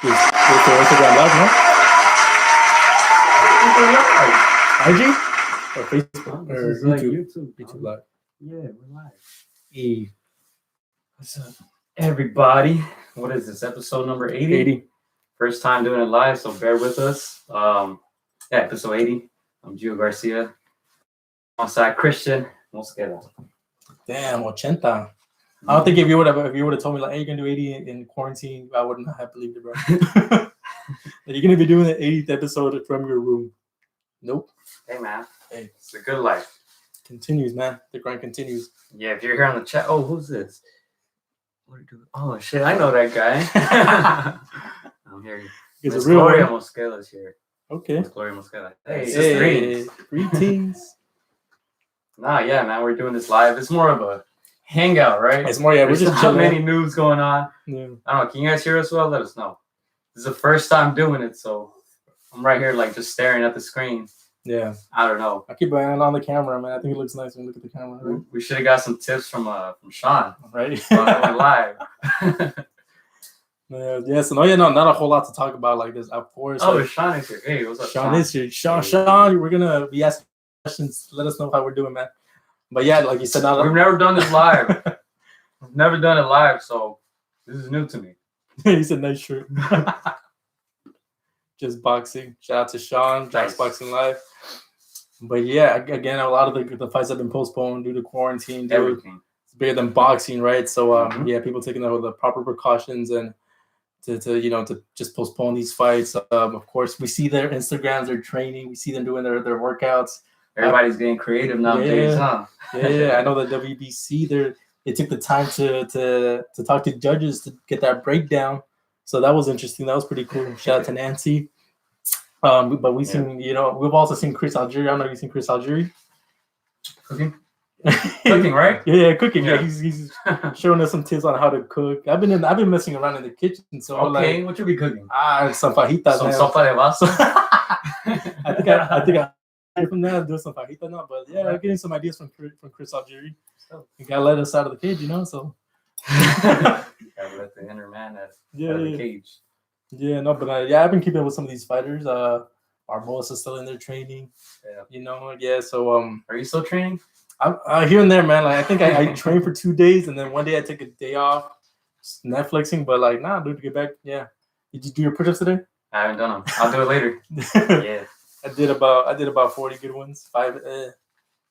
With the Instagram live, no? IG or Facebook or YouTube? Like YouTube. YouTube live. Yeah, we're live. What's up, everybody? What is this? Episode number 80? 80. First time doing it live, so bear with us. Episode 80. I'm Gio Garcia. Alongside Christian Mosqueda. Damn, 80. I don't think if you would have told me like, hey, you're gonna do 80 in quarantine, I would not have believed it, bro. You're gonna be doing the 80th episode from your room. Nope. Hey man, Hey, it's a good life. continues, man. The grind continues. Yeah, if you're here on the chat, oh, who's this? What are you doing? Oh shit, I know that guy. I'm here. It's Miss a real Gloria one. Mosqueda's here. Okay. Miss Gloria Mosqueda. Hey, Hey, sister. greetings. Nah, yeah, man, we're doing this live. It's more of a hangout, right? It's more, yeah, we're There's just not chilling. many news going on. Yeah. I don't know. Can you guys hear us well? Let us know. This is the first time doing it, so I'm right here, like, just staring at the screen. Yeah. I don't know. I keep an eye on the camera, man. I think it looks nice when you look at the camera, right? We should have got some tips from Sean Right? when I went live. Yeah, so not a whole lot to talk about like this. Of course. Oh, like, Sean is here. Hey, what's up, Sean is here. Sean, we're gonna be asking questions. Let us know how we're doing, man. But yeah, like you said, We've never done this live. We've never done it live, so this is new to me. He said nice shirt. Just boxing. Shout out to Sean, Jack's Nice. Boxing Live. But yeah, again, a lot of the fights have been postponed due to quarantine. Everything. It's bigger than boxing, right? So Mhm. yeah, people taking the proper precautions and to just postpone these fights. Of course, we see their Instagrams, their training, we see them doing their workouts. Everybody's getting creative nowadays, huh? Yeah, I know the WBC they took the time to talk to judges to get that breakdown. So that was interesting. That was pretty cool. Shout out to Nancy. But we've seen, we've also seen Chris Algieri. I don't know if you've seen Chris Algieri. Cooking? Cooking, right? Yeah, cooking. Yeah, Yeah. he's showing us some tips on how to cook. I've been messing around in the kitchen, so Okay, what you be cooking? some fajitas. Some man. sopa de vaso? I think I from that do some fajitas now, but yeah, I'm getting some ideas from Chris Algieri. You gotta let us out of the cage, so. Gotta let the inner man out Yeah, of the yeah. cage. Yeah, no, but I've been keeping with some of these fighters. Barbosa is still in there training. Yeah. So Are you still training? I here and there, man. Like I think I trained for 2 days, and then one day I take a day off, just Netflixing. But like, nah, dude, to get back. Yeah, did you do your push-ups today? I haven't done them. I'll do it later. Yeah. I did about 40 good ones, 5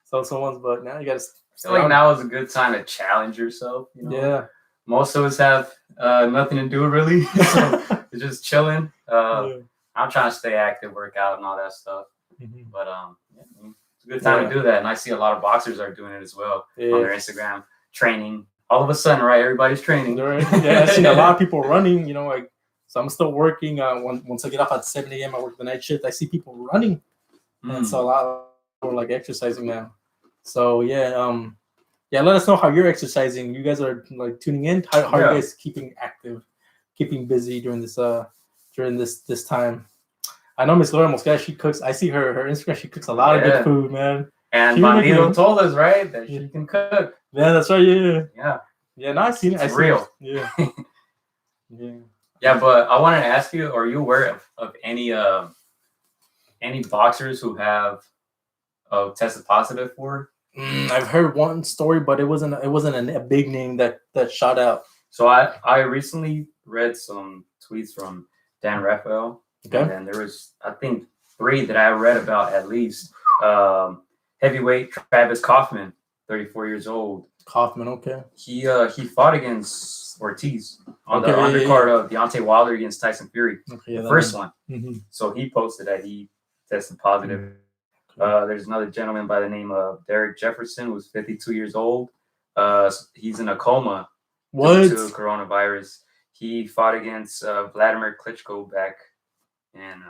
so ones, but now you gotta. I feel like now is a good time to challenge yourself. Yeah. Most of us have nothing to do really, so we're just chilling. I'm trying to stay active, work out, and all that stuff. Mhm. But it's a good time to do that, and I see a lot of boxers are doing it as well on their Instagram training. All of a sudden, right? Everybody's training. Right. Yeah, I've seen a lot of people running. Like so, I'm still working. Once I get off at 7 a.m., I work the night shift. I see people running, and so a lot of people are like exercising now. So yeah, let us know how you're exercising. You guys are like tuning in. How are you guys keeping active, keeping busy during this time? I know Miss Laura Mosqueda, she cooks. I see her Instagram. She cooks a lot of good food, man. And She Bandito told us, right, that she can cook. Yeah, that's right. Yeah. Yeah. No, I seen it. It's real. Yeah. Yeah. Yeah, but I wanted to ask you: are you aware of any boxers who have tested positive for? I've heard one story, but it wasn't a big name that shot out. So I recently read some tweets from Dan Raphael. Okay. And there was, I think, 3 that I read about at least. Heavyweight Travis Kaufman, 34 years old. Kaufman, okay. He fought against Ortiz on the undercard of Deontay Wilder against Tyson Fury. Okay, the first one. Mm-hmm. So he posted that he tested positive. There's another gentleman by the name of Derek Jefferson, who's 52 years old. He's in a coma due to coronavirus. He fought against Vladimir Klitschko back in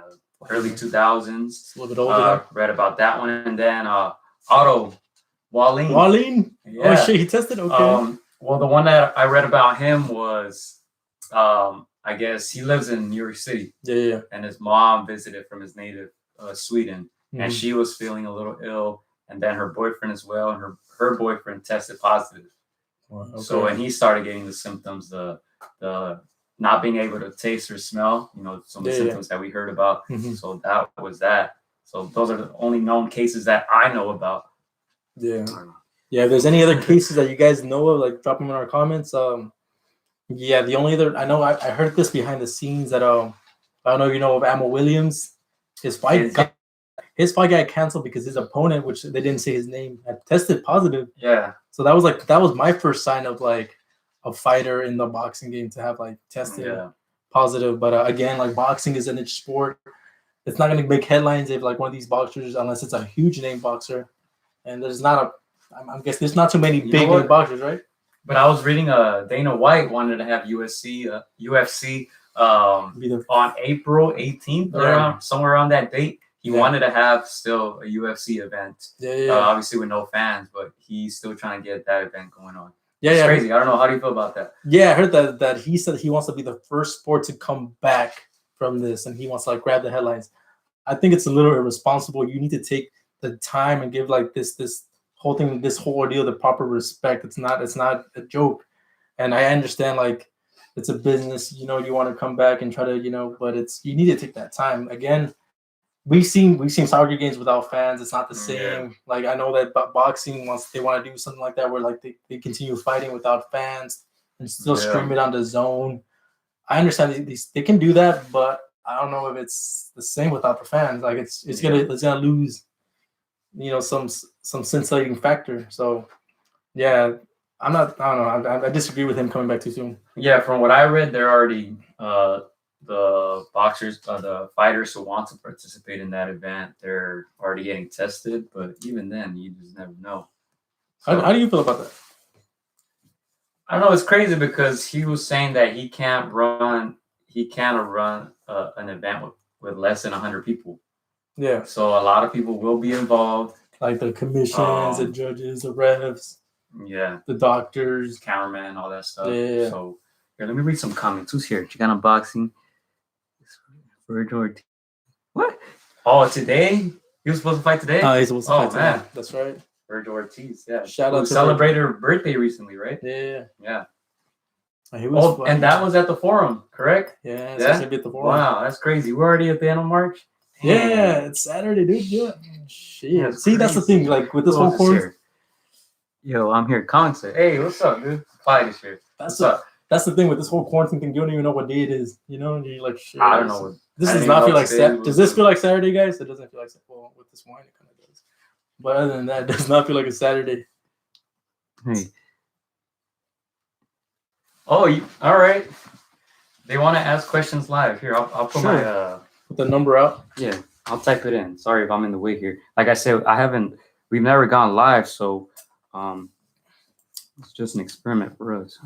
early 2000s. It's a little bit older. Read about that one. And then Otto Wallin. Wallin? Yeah. Oh, shit, he tested? Okay. Well, the one that I read about him was, I guess he lives in New York City. Yeah. And his mom visited from his native Sweden. Mm-hmm. And she was feeling a little ill. And then her boyfriend as well. And her boyfriend tested positive. Wow, okay. So when he started getting the symptoms, the not being able to taste or smell, some of the symptoms that we heard about. Mm-hmm. So that was that. So those are the only known cases that I know about. Yeah. Yeah. If there's any other cases that you guys know of, like drop them in our comments. Yeah, the only other I know, I heard this behind the scenes that I don't know if you know of Ammo Williams. His fight got canceled because his opponent, which they didn't say his name, had tested positive. Yeah. So that was my first sign of like a fighter in the boxing game to have like tested positive. But again, like boxing is a niche sport. It's not going to make headlines if like one of these boxers, unless it's a huge name boxer. And there's not I'm guessing there's not too many big name boxers, right? But I was reading Dana White wanted to have UFC on April 18th, somewhere around that date. He wanted to have still a UFC event. Obviously with no fans, but he's still trying to get that event going on. It's crazy. I don't know. How do you feel about that? Yeah, I heard that he said he wants to be the first sport to come back from this, and he wants to like grab the headlines. I think it's a little irresponsible. You need to take the time and give like this whole thing, this whole ordeal, the proper respect. It's not a joke. And I understand like it's a business, you want to come back and try to, but you need to take that time. Again, we've seen soccer games without fans. It's not the same. Yeah. Like I know that boxing, once they want to do something like that, where like they continue fighting without fans and still stream it on the zone. I understand they can do that, but I don't know if it's the same without the fans. Like it's gonna lose, some scintillating factor. So yeah, I don't know. I disagree with him coming back too soon. Yeah, from what I read, they're already the boxers, the fighters who want to participate in that event, they're already getting tested. But even then, you just never know. So, how do you feel about that? I don't know. It's crazy because he was saying that he can't run an event with less than 100 people. Yeah. So a lot of people will be involved, like the commissions, the judges, the refs. Yeah. The doctors, cameraman, all that stuff. Yeah. So here, let me read some comments. Who's here? Chicana Boxing. Virgil Ortiz. What? Oh, today? He was supposed to fight today? Oh, he's supposed to fight today. Man. That's right. Virgil Ortiz, yeah. Shout out to celebrated her birthday recently, right? Yeah. And that was at the Forum, correct? Yeah, it's supposed to be at the Forum. Wow, that's crazy. We're already at the end of March? Damn. Yeah, it's Saturday, dude. Yeah. Shit. See, that's the thing. Like with this whole quarantine. Yo, I'm here. Colin said, hey, what's up, dude? Fight this year. That's the thing with this whole quarantine thing. You don't even know what day it is. And you're like, shit. I don't know. This does not feel like Saturday. Does this feel like Saturday, guys? It doesn't feel like Saturday. Well, with this wine, it kind of does. But other than that, it does not feel like a Saturday. Hey. Oh, all right. They want to ask questions live. Here, I'll put my put the number out. Yeah, I'll type it in. Sorry if I'm in the way here. Like I said, we've never gone live, so it's just an experiment for us.